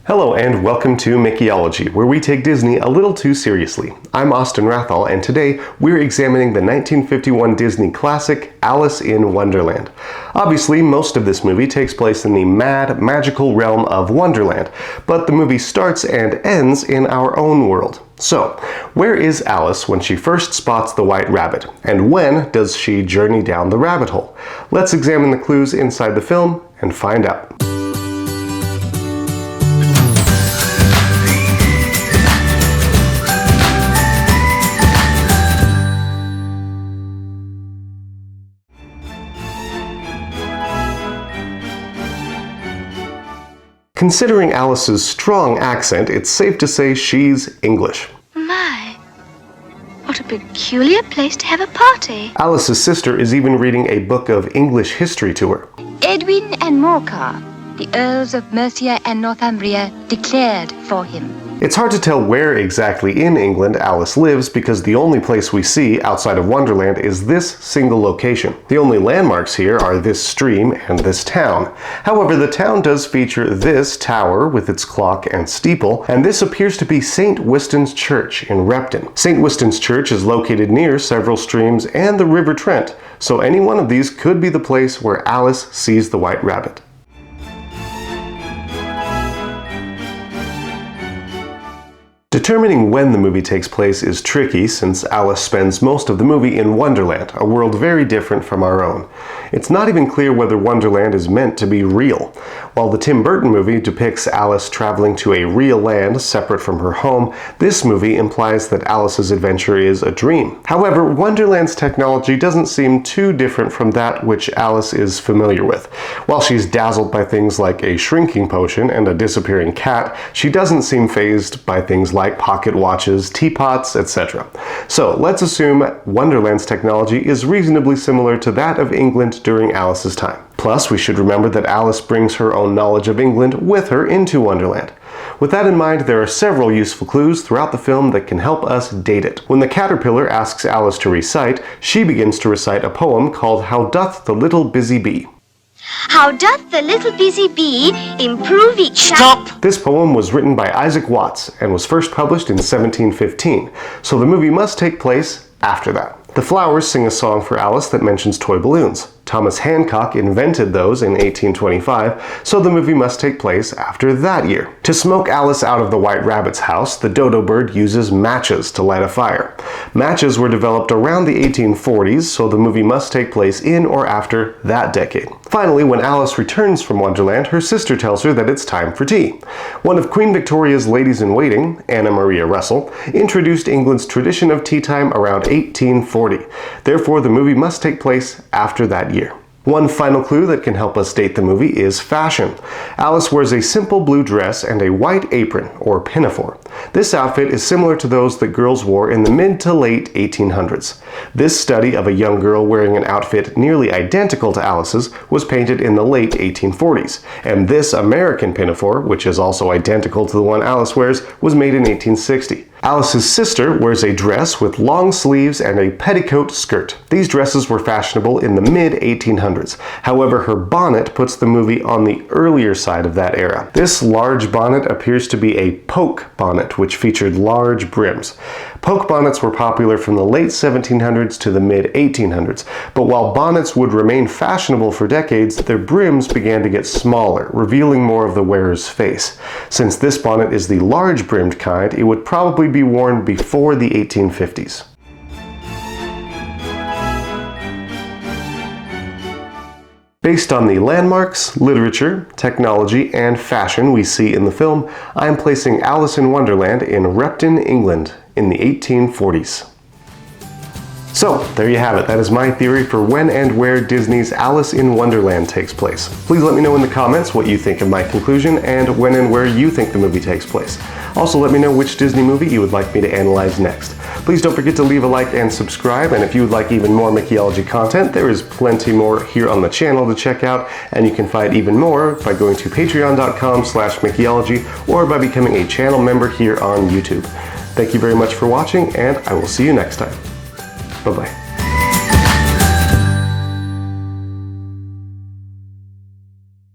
Hello and welcome to Mickeyology, where we take Disney a little too seriously. I'm Austin Rathall, and today we're examining the 1951 Disney classic Alice in Wonderland. Obviously, most of this movie takes place in the mad, magical realm of Wonderland, but the movie starts and ends in our own world. So, where is Alice when she first spots the White Rabbit, and when does she journey down the rabbit hole? Let's examine the clues inside the film and find out. Considering Alice's strong accent, it's safe to say she's English. My, what a peculiar place to have a party. Alice's sister is even reading a book of English history to her. Edwin and Morcar, the Earls of Mercia and Northumbria, declared for him. It's hard to tell where exactly in England Alice lives because the only place we see outside of Wonderland is this single location. The only landmarks here are this stream and this town. However, the town does feature this tower with its clock and steeple, and this appears to be St. Wystan's Church in Repton. St. Wystan's Church is located near several streams and the River Trent, so any one of these could be the place where Alice sees the White Rabbit. Determining when the movie takes place is tricky since Alice spends most of the movie in Wonderland, a world very different from our own. It's not even clear whether Wonderland is meant to be real. While the Tim Burton movie depicts Alice traveling to a real land separate from her home, this movie implies that Alice's adventure is a dream. However, Wonderland's technology doesn't seem too different from that which Alice is familiar with. While she's dazzled by things like a shrinking potion and a disappearing cat, she doesn't seem fazed by things like pocket watches, teapots, etc. So let's assume Wonderland's technology is reasonably similar to that of England during Alice's time. Plus, we should remember that Alice brings her own knowledge of England with her into Wonderland. With that in mind, there are several useful clues throughout the film that can help us date it. When the caterpillar asks Alice to recite, she begins to recite a poem called How Doth the Little Busy Bee. How doth the little busy bee improve each... Stop! This poem was written by Isaac Watts and was first published in 1715, so the movie must take place after that. The Flowers sing a song for Alice that mentions toy balloons. Thomas Hancock invented those in 1825, so the movie must take place after that year. To smoke Alice out of the White Rabbit's house, the dodo bird uses matches to light a fire. Matches were developed around the 1840s, so the movie must take place in or after that decade. Finally, when Alice returns from Wonderland, her sister tells her that it's time for tea. One of Queen Victoria's ladies-in-waiting, Anna Maria Russell, introduced England's tradition of tea time around 1840. Therefore, the movie must take place after that year. One final clue that can help us date the movie is fashion. Alice wears a simple blue dress and a white apron, or pinafore. This outfit is similar to those that girls wore in the mid to late 1800s. This study of a young girl wearing an outfit nearly identical to Alice's was painted in the late 1840s, and this American pinafore, which is also identical to the one Alice wears, was made in 1860. Alice's sister wears a dress with long sleeves and a petticoat skirt. These dresses were fashionable in the mid-1800s. However, her bonnet puts the movie on the earlier side of that era. This large bonnet appears to be a poke bonnet, which featured large brims. Poke bonnets were popular from the late 1700s to the mid-1800s, but while bonnets would remain fashionable for decades, their brims began to get smaller, revealing more of the wearer's face. Since this bonnet is the large-brimmed kind, it would probably be worn before the 1850s. Based on the landmarks, literature, technology, and fashion we see in the film, I am placing Alice in Wonderland in Repton, England in the 1840s. So, there you have it. That is my theory for when and where Disney's Alice in Wonderland takes place. Please let me know in the comments what you think of my conclusion and when and where you think the movie takes place. Also, let me know which Disney movie you would like me to analyze next. Please don't forget to leave a like and subscribe, and if you would like even more Mickeyology content, there is plenty more here on the channel to check out, and you can find even more by going to patreon.com/Mickeyology or by becoming a channel member here on YouTube. Thank you very much for watching, and I will see you next time. Bye-bye.